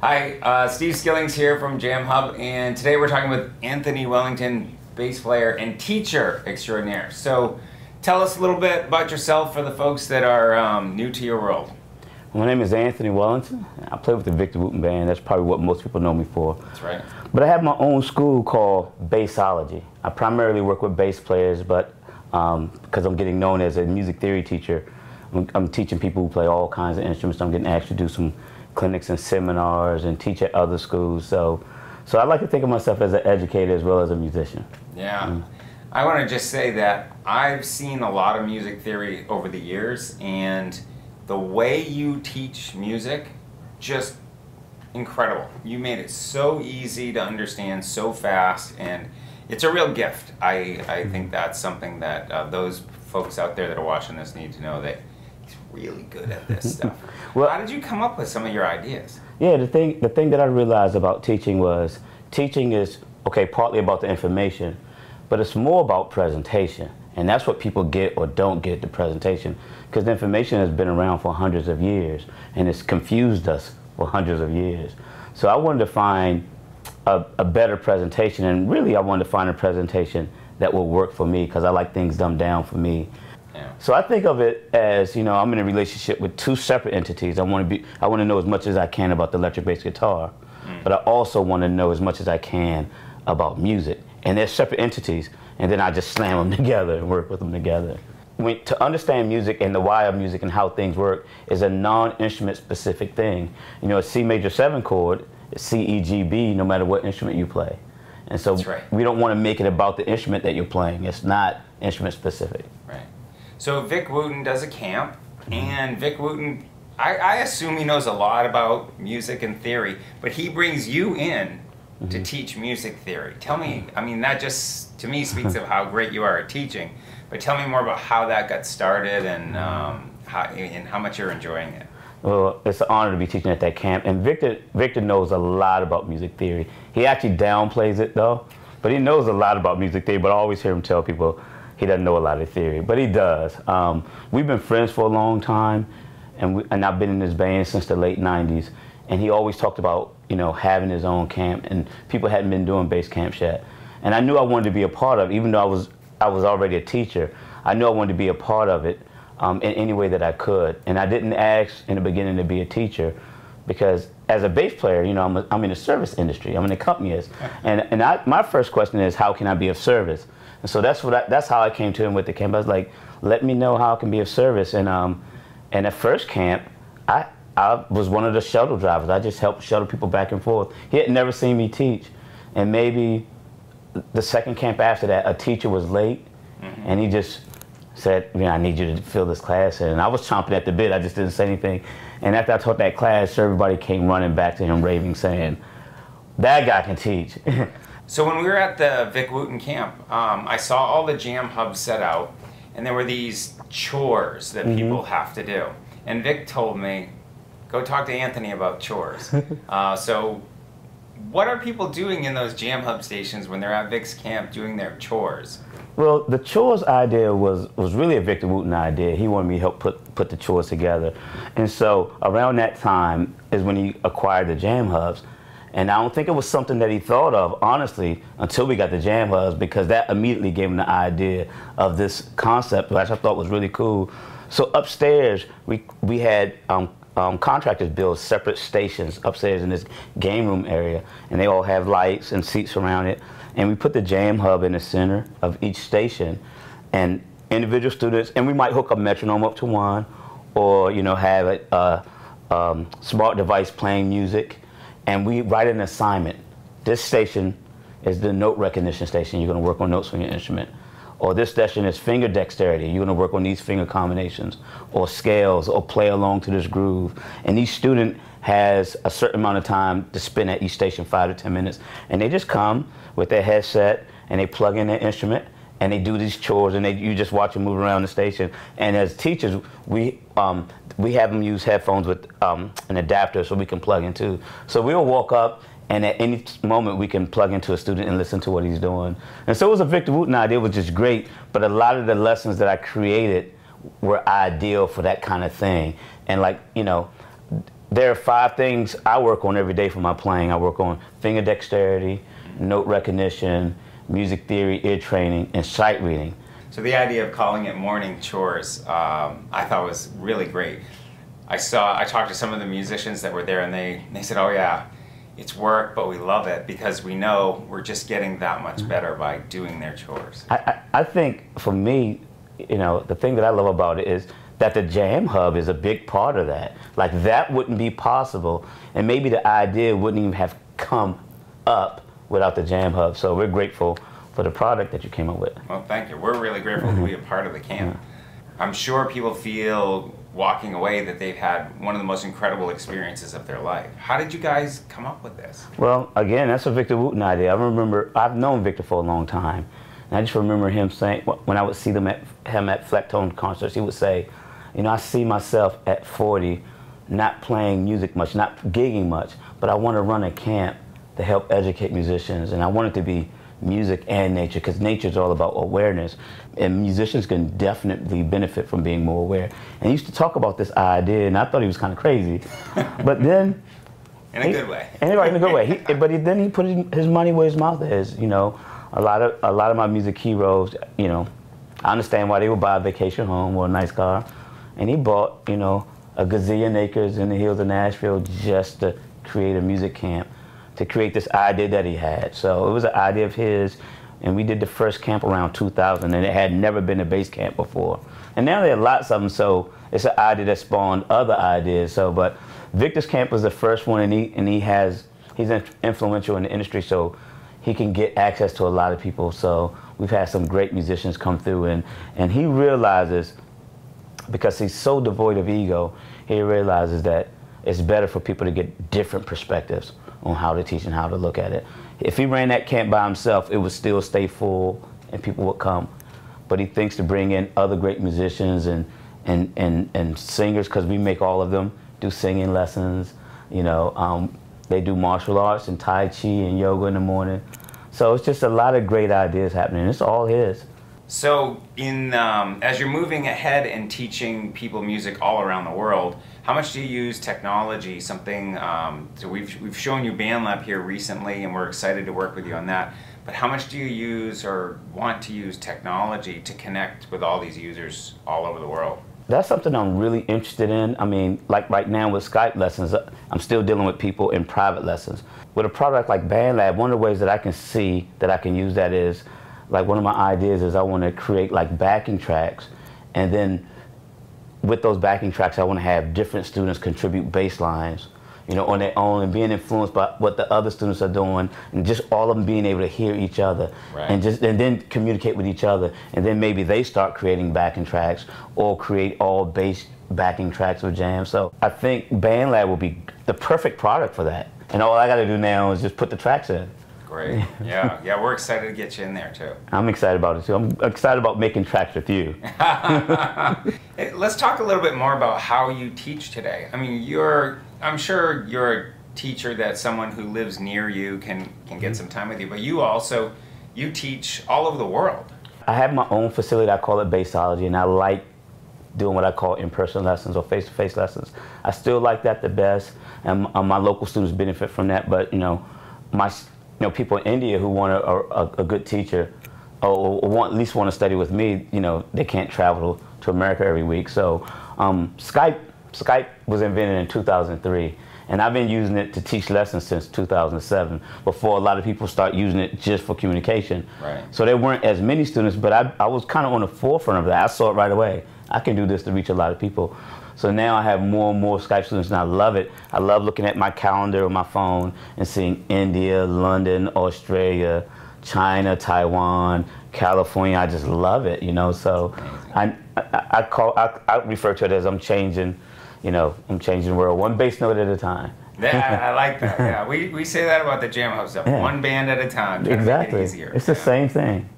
Hi, Steve Skillings here from JamHub, and today we're talking with Anthony Wellington, bass player and teacher extraordinaire. So tell us a little bit about yourself for the folks that are new to your world. My name is Anthony Wellington. I play with the Victor Wooten band. That's probably what most people know me for. That's right. But I have my own school called Bassology. I primarily work with bass players, but because I'm getting known as a music theory teacher, I'm teaching people who play all kinds of instruments. I'm getting asked to do some clinics and seminars and teach at other schools. So I like to think of myself as an educator as well as a musician. Yeah. I want to just say that I've seen a lot of music theory over the years, and the way you teach music, just incredible. You made it so easy to understand, so fast, and it's a real gift. I think that's something that those folks out there that are watching this need to know, that he's really good at this stuff. Well, how did you come up with some of your ideas? Yeah, the thing that I realized about teaching was teaching is, okay, partly about the information, but it's more about presentation. And that's what people get or don't get, the presentation, because the information has been around for hundreds of years and it's confused us for hundreds of years. So I wanted to find a better presentation, and really I wanted to find a presentation that will work for me, because I like things dumbed down for me. Yeah. So I think of it as, I'm in a relationship with two separate entities. I want to know as much as I can about the electric bass guitar, but I also want to know as much as I can about music. And they're separate entities, and then I just slam them together and work with them together. To understand music and the why of music and how things work is a non-instrument specific thing. A C major 7 chord is C, E, G, B, no matter what instrument you play. And so That's right. We don't want to make it about the instrument that you're playing. It's not instrument specific. Right. So Vic Wooten does a camp, and Vic Wooten, I assume he knows a lot about music and theory, but he brings you in to teach music theory. Tell me, that just, to me, speaks of how great you are at teaching, but tell me more about how that got started and how much you're enjoying it. Well, it's an honor to be teaching at that camp, and Victor knows a lot about music theory. He actually downplays it though, but he knows a lot about music theory, but I always hear him tell people he doesn't know a lot of theory, but he does. We've been friends for a long time, and I've been in this band since the late 90s, and he always talked about, having his own camp, and people hadn't been doing bass camps yet. And I knew I wanted to be a part of it, even though I was already a teacher. I knew I wanted to be a part of it in any way that I could. And I didn't ask in the beginning to be a teacher, because as a bass player, I'm in the service industry. I'm an accompanist. And my first question is, how can I be of service? And so that's how I came to him with the camp. I was like, let me know how I can be of service. And at first camp, I was one of the shuttle drivers. I just helped shuttle people back and forth. He had never seen me teach. And maybe the second camp after that, a teacher was late, and he just said, I need you to fill this class in. And I was chomping at the bit. I just didn't say anything. And after I taught that class, everybody came running back to him raving, saying, that guy can teach. So when we were at the Vic Wooten camp, I saw all the JamHub set out, and there were these chores that people have to do. And Vic told me, go talk to Anthony about chores. So what are people doing in those JamHub stations when they're at Vic's camp doing their chores? Well, the chores idea was really a Victor Wooten idea. He wanted me to help put the chores together. And so around that time is when he acquired the JamHubs. And I don't think it was something that he thought of, honestly, until we got the JamHubs, because that immediately gave him the idea of this concept, which I thought was really cool. So upstairs, we had contractors build separate stations upstairs in this game room area, and they all have lights and seats around it. And we put the JamHub in the center of each station, and individual students, and we might hook a metronome up to one, or have a smart device playing music, and we write an assignment. This station is the note recognition station. You're going to work on notes on your instrument. Or this session is finger dexterity. You're going to work on these finger combinations, or scales, or play along to this groove. And each student has a certain amount of time to spend at each station, 5 to 10 minutes. And they just come with their headset, and they plug in their instrument, and they do these chores, and you just watch them move around the station. And as teachers, we have them use headphones with an adapter so we can plug in too. So we'll walk up, and at any moment we can plug into a student and listen to what he's doing. And so it was a Victor Wooten idea, which is great, but a lot of the lessons that I created were ideal for that kind of thing. And there are 5 things I work on every day for my playing. I work on finger dexterity, note recognition, music theory, ear training, and sight reading. So the idea of calling it morning chores, I thought was really great. I talked to some of the musicians that were there, and they said, oh yeah, it's work, but we love it because we know we're just getting that much better by doing their chores. I think for me, you know, the thing that I love about it is that the JamHub is a big part of that. Like, that wouldn't be possible, and maybe the idea wouldn't even have come up without the JamHub. So we're grateful for the product that you came up with. Well, thank you. We're really grateful to be a part of the camp. I'm sure people feel walking away that they've had one of the most incredible experiences of their life. How did you guys come up with this? Well, again, that's a Victor Wooten idea. I remember, I've known Victor for a long time, and I just remember him saying, when I would see him at Flecktone concerts, he would say, you know, I see myself at 40 not playing music much, not gigging much, but I want to run a camp to help educate musicians, and I want it to be music and nature, because nature is all about awareness, and musicians can definitely benefit from being more aware. And he used to talk about this idea, and I thought he was kind of crazy, but then in a good way. In a good way. Then he put his money where his mouth is. You know, a lot of my music heroes, you know, I understand why they would buy a vacation home or a nice car, and he bought, you know, a gazillion acres in the hills of Nashville just to create a music camp, to create this idea that he had. So it was an idea of his, and we did the first camp around 2000, and it had never been a bass camp before. And now there are lots of them, so it's an idea that spawned other ideas. So, but Victor's camp was the first one, and he's influential in the industry, so he can get access to a lot of people. So we've had some great musicians come through, and he realizes, because he's so devoid of ego, he realizes that it's better for people to get different perspectives on how to teach and how to look at it. If he ran that camp by himself, it would still stay full and people would come. But he thinks to bring in other great musicians and singers, because we make all of them do singing lessons. You know, they do martial arts and Tai Chi and yoga in the morning. So it's just a lot of great ideas happening. It's all his. So as you're moving ahead and teaching people music all around the world, how much do you use technology? So we've shown you BandLab here recently, and we're excited to work with you on that. But how much do you use or want to use technology to connect with all these users all over the world? That's something I'm really interested in. I mean, like right now with Skype lessons, I'm still dealing with people in private lessons. With a product like BandLab, one of the ways that I can see that I can use that is, like, one of my ideas is I want to create like backing tracks, and then with those backing tracks I want to have different students contribute bass lines, you know, on their own, and being influenced by what the other students are doing, and just all of them being able to hear each other, right, and then communicate with each other, and then maybe they start creating backing tracks or create all bass backing tracks with jams. So I think BandLab will be the perfect product for that, and all I got to do now is just put the tracks in. Great. Yeah, we're excited to get you in there too. I'm excited about it too. I'm excited about making tracks with you. Let's talk a little bit more about how you teach today. I mean, I'm sure you're a teacher that someone who lives near you can get some time with you, but you teach all over the world. I have my own facility. I call it Bassology, and I like doing what I call in-person lessons or face-to-face lessons. I still like that the best, and my local students benefit from that. But you know, people in India who want a good teacher, or at least want to study with me, you know, they can't travel to America every week. So Skype was invented in 2003, and I've been using it to teach lessons since 2007, before a lot of people start using it just for communication. Right. So there weren't as many students, but I was kind of on the forefront of that. I saw it right away. I can do this to reach a lot of people. So now I have more and more Skype students, and I love it. I love looking at my calendar on my phone and seeing India, London, Australia, China, Taiwan, California. I just love it, you know. So I refer to it as I'm changing the world one bass note at a time. Yeah, I like that. Yeah, we say that about the JamHub stuff. One band at a time. Exactly. To make it easier. It's the same thing.